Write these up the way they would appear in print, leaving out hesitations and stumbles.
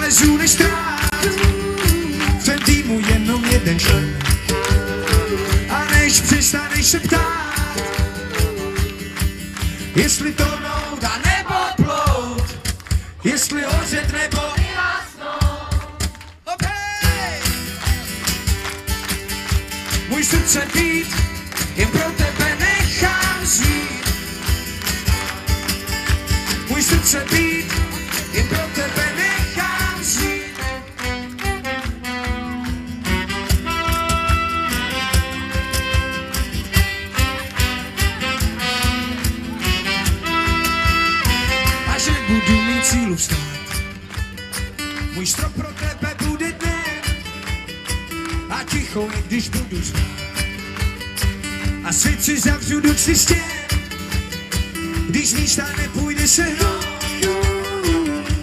nálezu než trát. V tvém týmu jenom jeden člen. A než přestaneš se ptát, jestli to nout a nebo plout, jestli hořet nebo vyhasnout. Okay. Můj srdce být, jen pro tebe nechám žít. Můj srdce být, jen pro tebe nechám žít. A že budu mít sílu vstát, můj strop pro tebe bude dnem. A ticho, i když budu spát. A svět si zavřu do stěn, když z místa nepůjde se hnout.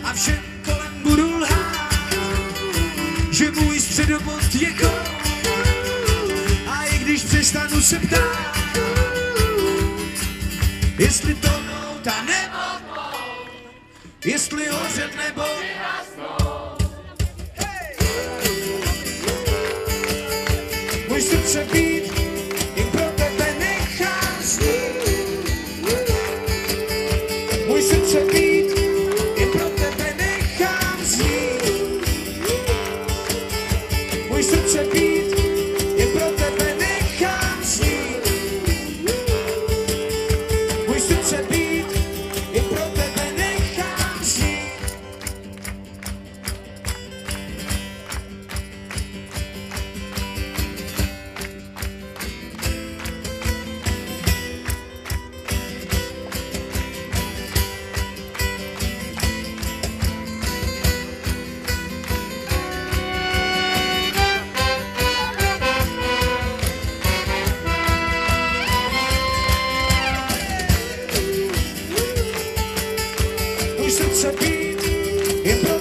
A všem kolem budu lhát, že můj středobod je kout. A i když přestanu se ptát, jestli to nout a nebo tmout, jestli hořet nebo vyhasnout. Hey! Můj srdce být, jen pro tebe nechám žít. Můj srdce být, jen pro tebe nechám žít. Můj srdce být, jen pro tebe nechám žít. Můj srdce být, jen pro tebe nechám žít. Můj srdce být, jen pro